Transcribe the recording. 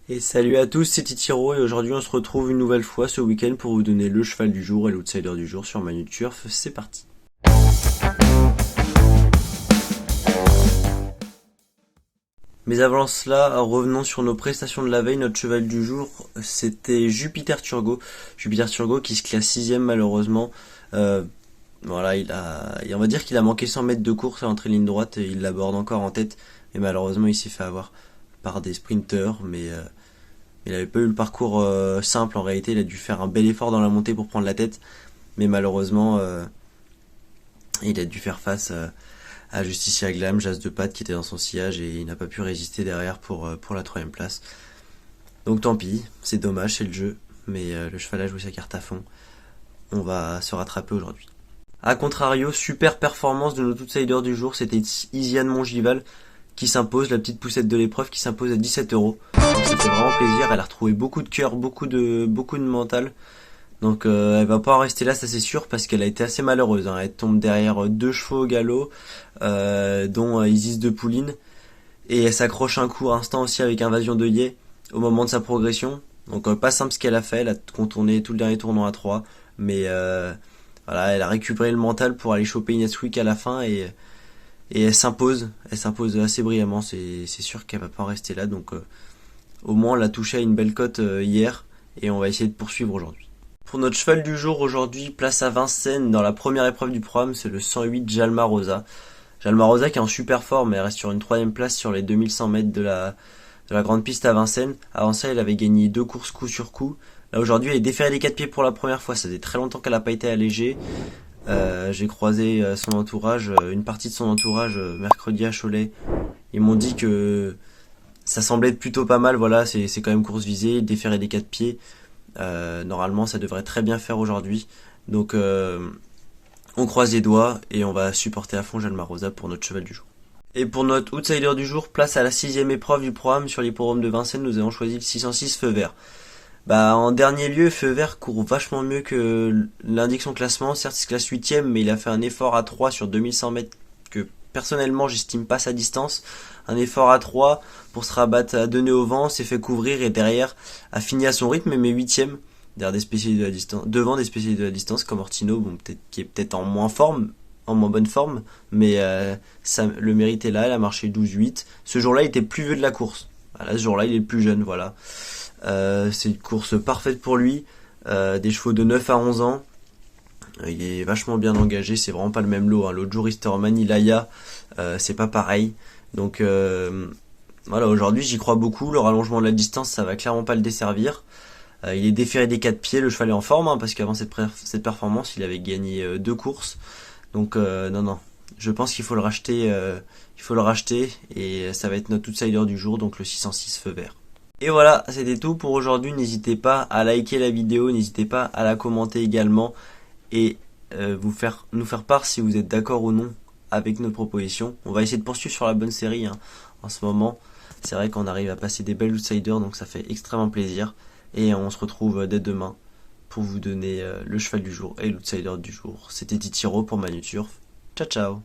Et salut à tous, c'est Titiro et aujourd'hui on se retrouve une nouvelle fois ce week-end pour vous donner le cheval du jour et l'outsider du jour sur Manu Turf. C'est parti. Mais avant cela, revenons sur nos prestations de la veille. Notre cheval du jour, c'était Jupiter Turgot. Jupiter Turgot qui se classe 6ème malheureusement. Euh, voilà, on va dire qu'il a manqué 100 mètres de course à l'entrée ligne droite et il l'aborde encore en tête. Et malheureusement, il s'est fait avoir par des sprinters, mais il avait pas eu le parcours simple en réalité. Il a dû faire un bel effort dans la montée pour prendre la tête, mais malheureusement, il a dû faire face à Justicia Glam, Jas de Patte qui était dans son sillage et il n'a pas pu résister derrière pour la troisième place. Donc tant pis, c'est dommage, c'est le jeu, mais le cheval a joué sa carte à fond. On va se rattraper aujourd'hui. A contrario, super performance de notre outsider du jour, c'était Isiane Mongival qui s'impose, la petite poussette de l'épreuve qui s'impose à 17 €. Donc ça fait vraiment plaisir, elle a retrouvé beaucoup de cœur, beaucoup de mental. Donc elle va pas en rester là, ça c'est sûr, parce qu'elle a été assez malheureuse, hein. Elle tombe derrière deux chevaux au galop, dont Isis de Pouline, et elle s'accroche un coup instant aussi avec Invasion de Yé au moment de sa progression. Donc pas simple ce qu'elle a fait, elle a contourné tout le dernier tournant à 3, mais voilà, elle a récupéré le mental pour aller choper Inès Wick à la fin et elle s'impose assez brillamment. C'est sûr qu'elle va pas en rester là, donc au moins on l'a touché à une belle cote hier et on va essayer de poursuivre aujourd'hui. Pour notre cheval du jour aujourd'hui, place à Vincennes dans la première épreuve du programme, c'est le 108 Jalma Rosa. Jalma Rosa qui est en super forme, elle reste sur une troisième place sur les 2100 mètres de la grande piste à Vincennes. Avant ça, elle avait gagné deux courses coup sur coup. Là aujourd'hui, elle est déférée des 4 pieds pour la première fois, ça faisait très longtemps qu'elle n'a pas été allégée. J'ai croisé son entourage, une partie de son entourage mercredi à Cholet. Ils m'ont dit que ça semblait être plutôt pas mal, voilà, c'est quand même course visée, déféré des 4 pieds. Normalement ça devrait très bien faire aujourd'hui. Donc on croise les doigts et on va supporter à fond Jalma Rosa pour notre cheval du jour. Et pour notre outsider du jour, place à la 6ème épreuve du programme sur l'hippodrome de Vincennes, nous avons choisi le 606 Feu Vert. Bah en dernier lieu, Feu Vert court vachement mieux que l'indique son classement. Certes il se classe 8ème, mais il a fait un effort à 3 sur 2100 mètres que personnellement j'estime pas sa distance. Un effort à 3 pour se rabattre à deux nœuds au vent, s'est fait couvrir et derrière a fini à son rythme mais 8ème derrière des spécialistes de la distance, devant des spécialistes de la distance comme Ortino, bon peut-être qui est peut-être en moins bonne forme, mais le mérite est là, elle a marché 12-8. Ce jour-là il était plus vieux de la course. Voilà, ce jour-là il est le plus jeune, voilà. C'est une course parfaite pour lui, des chevaux de 9 à 11 ans. Il est vachement bien engagé, c'est vraiment pas le même lot, hein. L'autre jour, Easterman, Ilaya, c'est pas pareil. Donc voilà, aujourd'hui j'y crois beaucoup. Le rallongement de la distance, ça va clairement pas le desservir. Il est déféré des 4 pieds, le cheval est en forme, hein, parce qu'avant cette performance, il avait gagné deux courses. Donc non, je pense qu'il faut le racheter, et ça va être notre outsider du jour, donc le 606 Feu Vert. Et voilà, c'était tout pour aujourd'hui. N'hésitez pas à liker la vidéo, n'hésitez pas à la commenter également et nous faire part si vous êtes d'accord ou non avec notre proposition. On va essayer de poursuivre sur la bonne série, hein, en ce moment. C'est vrai qu'on arrive à passer des belles outsiders, donc ça fait extrêmement plaisir. Et on se retrouve dès demain pour vous donner le cheval du jour et l'outsider du jour. C'était Titiro pour Manu Turf. Ciao ciao.